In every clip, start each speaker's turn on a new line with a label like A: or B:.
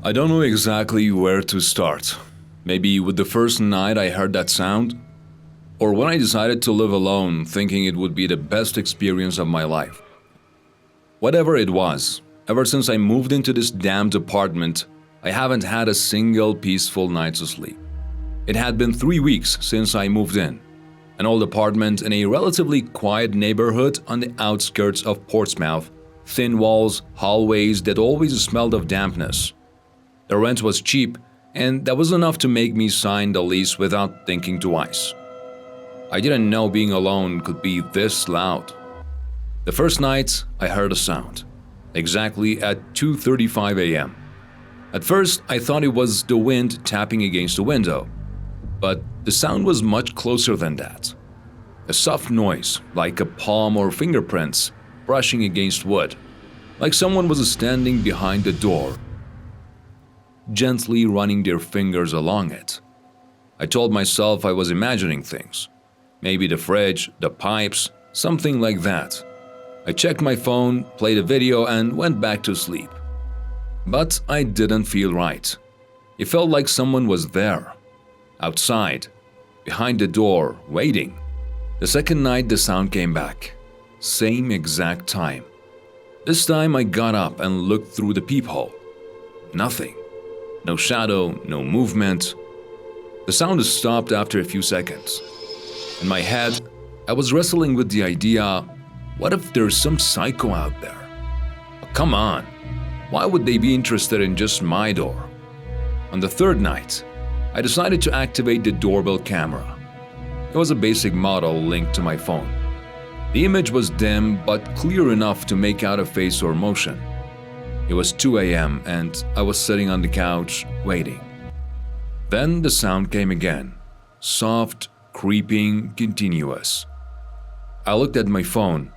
A: I don't know exactly where to start. Maybe with the first night I heard that sound, or when I decided to live alone thinking it would be the best experience of my life. Whatever it was, ever since I moved into this damned apartment, I haven't had a single peaceful night to sleep. It had been 3 weeks since I moved in. An old apartment in a relatively quiet neighborhood on the outskirts of Portsmouth, thin walls, hallways that always smelled of dampness. The rent was cheap, and that was enough to make me sign the lease without thinking twice. I didn't know being alone could be this loud. The first night, I heard a sound, exactly at 2:35 a.m. At first, I thought it was the wind tapping against the window, but the sound was much closer than that. A soft noise, like a palm or fingerprints brushing against wood, like someone was standing behind the door, gently running their fingers along it. I told myself I was imagining things. Maybe the fridge, the pipes, something like that. I checked my phone, played a video, and went back to sleep. But I didn't feel right. It felt like someone was there, outside, behind the door, waiting. The second night the sound came back. Same exact time. This time I got up and looked through the peephole. Nothing. No shadow, no movement. The sound stopped after a few seconds. In my head, I was wrestling with the idea, what if there's some psycho out there? Oh, come on, why would they be interested in just my door? On the third night, I decided to activate the doorbell camera. It was a basic model linked to my phone. The image was dim but clear enough to make out a face or motion. It was 2 a.m. and I was sitting on the couch, waiting. Then the sound came again. Soft, creeping, continuous. I looked at my phone.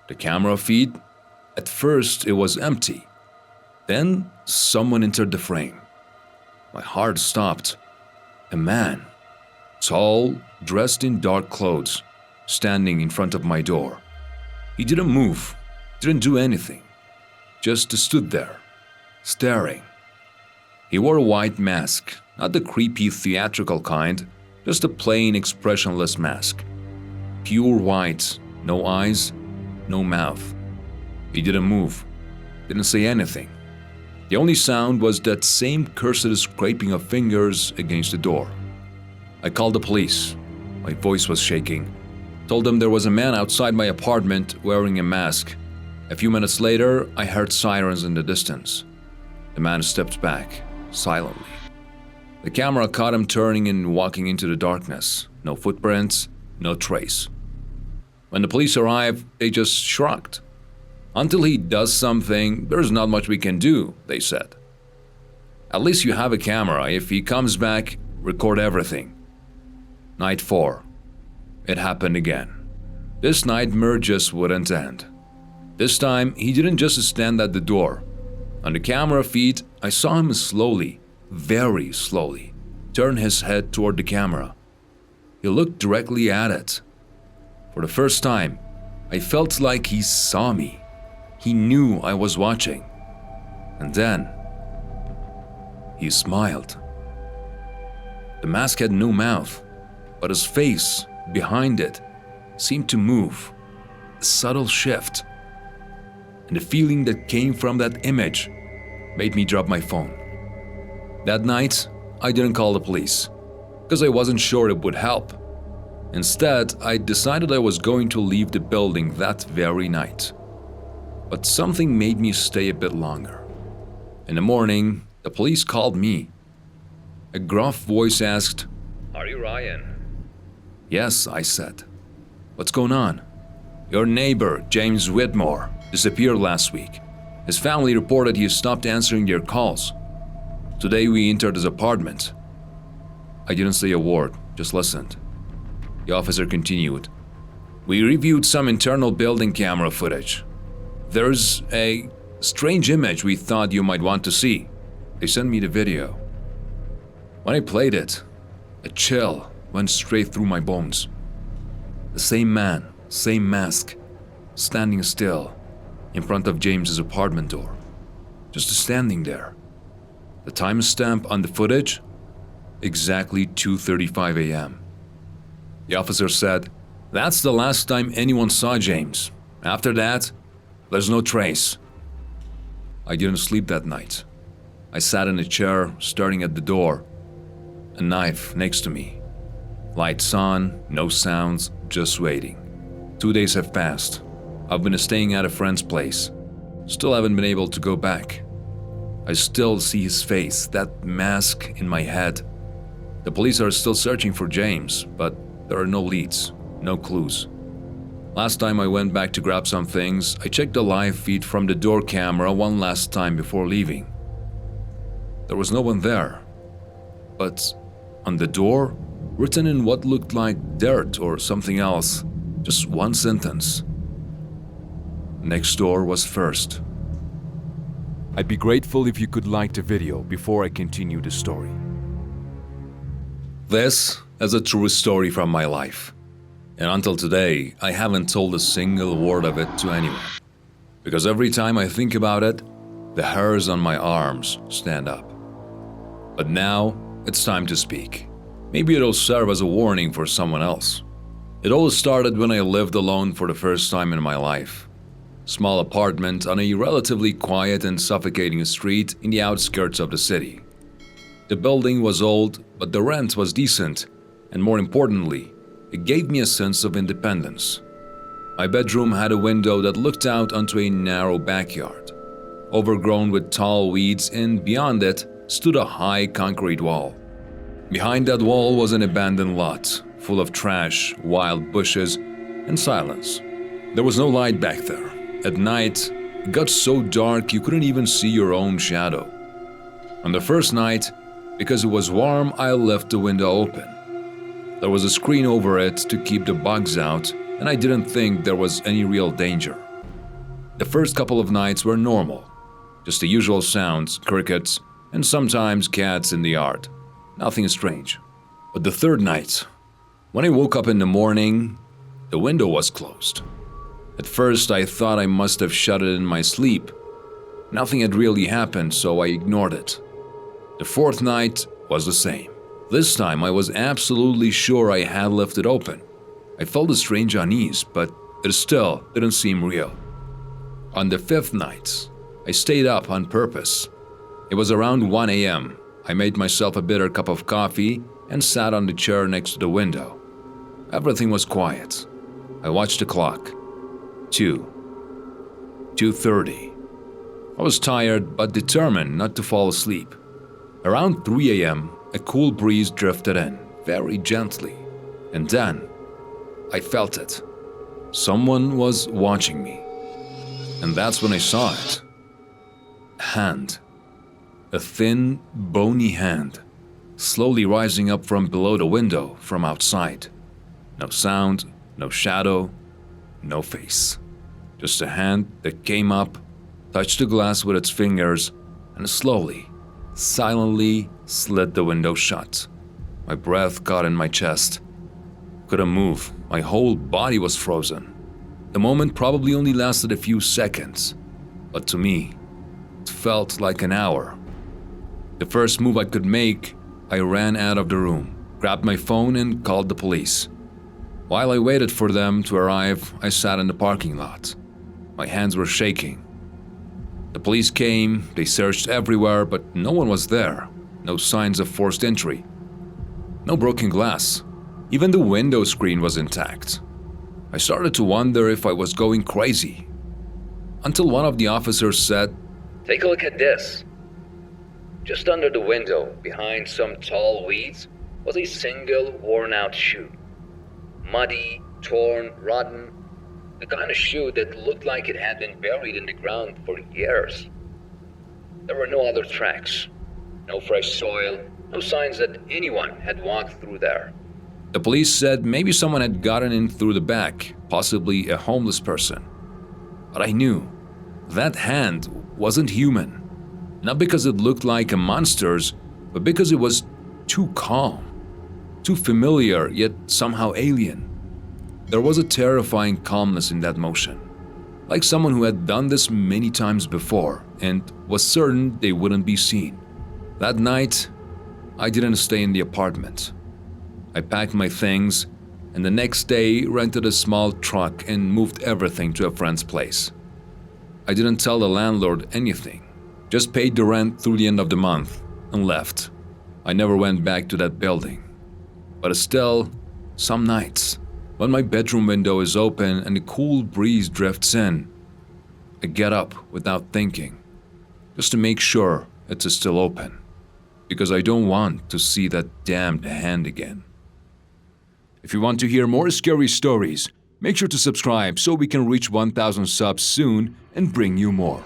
A: The camera feed, at first it was empty. Then someone entered the frame. My heart stopped. A man, tall, dressed in dark clothes, standing in front of my door. He didn't move, didn't do anything. Just stood there, staring. He wore a white mask, not the creepy theatrical kind, just a plain expressionless mask. Pure white, no eyes, no mouth. He didn't move, didn't say anything. The only sound was that same cursed scraping of fingers against the door. I called the police. My voice was shaking. Told them there was a man outside my apartment wearing a mask. A few minutes later, I heard sirens in the distance. The man stepped back, silently. The camera caught him turning and walking into the darkness. No footprints, no trace. When the police arrived, they just shrugged. Until he does something, there's not much we can do, they said. At least you have a camera. If he comes back, record everything. Night 4. It happened again. This nightmare just wouldn't end. This time, he didn't just stand at the door. On the camera feed, I saw him slowly, very slowly, turn his head toward the camera. He looked directly at it. For the first time, I felt like he saw me. He knew I was watching. And then, he smiled. The mask had no mouth, but his face, behind it, seemed to move. A subtle shift. And the feeling that came from that image made me drop my phone. That night, I didn't call the police, because I wasn't sure it would help. Instead, I decided I was going to leave the building that very night. But something made me stay a bit longer. In the morning, the police called me. A gruff voice asked, "Are you Ryan?" "Yes," I said. "What's going on?" "Your neighbor, James Whitmore, disappeared last week. His family reported he stopped answering their calls. Today we entered his apartment." I didn't say a word, just listened. The officer continued. "We reviewed some internal building camera footage. There's a strange image we thought you might want to see." They sent me the video. When I played it, a chill went straight through my bones. The same man, same mask, standing still in front of James's apartment door. Just standing there. The timestamp on the footage? Exactly 2:35 a.m. The officer said, "That's the last time anyone saw James. After that, there's no trace." I didn't sleep that night. I sat in a chair, staring at the door. A knife next to me. Lights on, no sounds, just waiting. 2 days have passed. I've been staying at a friend's place. Still haven't been able to go back. I still see his face, that mask in my head. The police are still searching for James, but there are no leads, no clues. Last time I went back to grab some things, I checked the live feed from the door camera one last time before leaving. There was no one there. But on the door, written in what looked like dirt or something else, just one sentence. Next door was first. I'd be grateful if you could like the video before I continue the story. This is a true story from my life. And until today, I haven't told a single word of it to anyone. Because every time I think about it, the hairs on my arms stand up. But now, it's time to speak. Maybe it'll serve as a warning for someone else. It all started when I lived alone for the first time in my life. Small apartment on a relatively quiet and suffocating street in the outskirts of the city. The building was old, but the rent was decent, and more importantly, it gave me a sense of independence. My bedroom had a window that looked out onto a narrow backyard, overgrown with tall weeds, and beyond it stood a high concrete wall. Behind that wall was an abandoned lot, full of trash, wild bushes, and silence. There was no light back there. At night, it got so dark you couldn't even see your own shadow. On the first night, because it was warm, I left the window open. There was a screen over it to keep the bugs out, and I didn't think there was any real danger. The first couple of nights were normal, just the usual sounds, crickets, and sometimes cats in the yard. Nothing strange. But the third night, when I woke up in the morning, the window was closed. At first, I thought I must have shut it in my sleep. Nothing had really happened, so I ignored it. The fourth night was the same. This time, I was absolutely sure I had left it open. I felt a strange unease, but it still didn't seem real. On the fifth night, I stayed up on purpose. It was around 1 a.m. I made myself a bitter cup of coffee and sat on the chair next to the window. Everything was quiet. I watched the clock. 2:30. I was tired but determined not to fall asleep. Around 3 a.m., a cool breeze drifted in, very gently. And then, I felt it. Someone was watching me. And that's when I saw it. A hand. A thin, bony hand, slowly rising up from below the window from outside. No sound, no shadow, no face. Just a hand that came up, touched the glass with its fingers, and slowly, silently slid the window shut. My breath caught in my chest. Couldn't move. My whole body was frozen. The moment probably only lasted a few seconds, but to me, it felt like an hour. The first move I could make, I ran out of the room, grabbed my phone, and called the police. While I waited for them to arrive, I sat in the parking lot. My hands were shaking. The police came, they searched everywhere, but no one was there. No signs of forced entry. No broken glass. Even the window screen was intact. I started to wonder if I was going crazy. Until one of the officers said,
B: "Take a look at this." Just under the window, behind some tall weeds, was a single worn-out shoe. Muddy, torn, rotten. The kind of shoe that looked like it had been buried in the ground for years. There were no other tracks. No fresh soil. No signs that anyone had walked through there.
A: The police said maybe someone had gotten in through the back, possibly a homeless person. But I knew that hand wasn't human. Not because it looked like a monster's, but because it was too calm, too familiar, yet somehow alien. There was a terrifying calmness in that motion, like someone who had done this many times before and was certain they wouldn't be seen. That night, I didn't stay in the apartment. I packed my things and the next day rented a small truck and moved everything to a friend's place. I didn't tell the landlord anything, just paid the rent through the end of the month and left. I never went back to that building. But still, some nights, when my bedroom window is open and a cool breeze drifts in, I get up without thinking, just to make sure it's still open, because I don't want to see that damned hand again. If you want to hear more scary stories, make sure to subscribe so we can reach 1,000 subs soon and bring you more.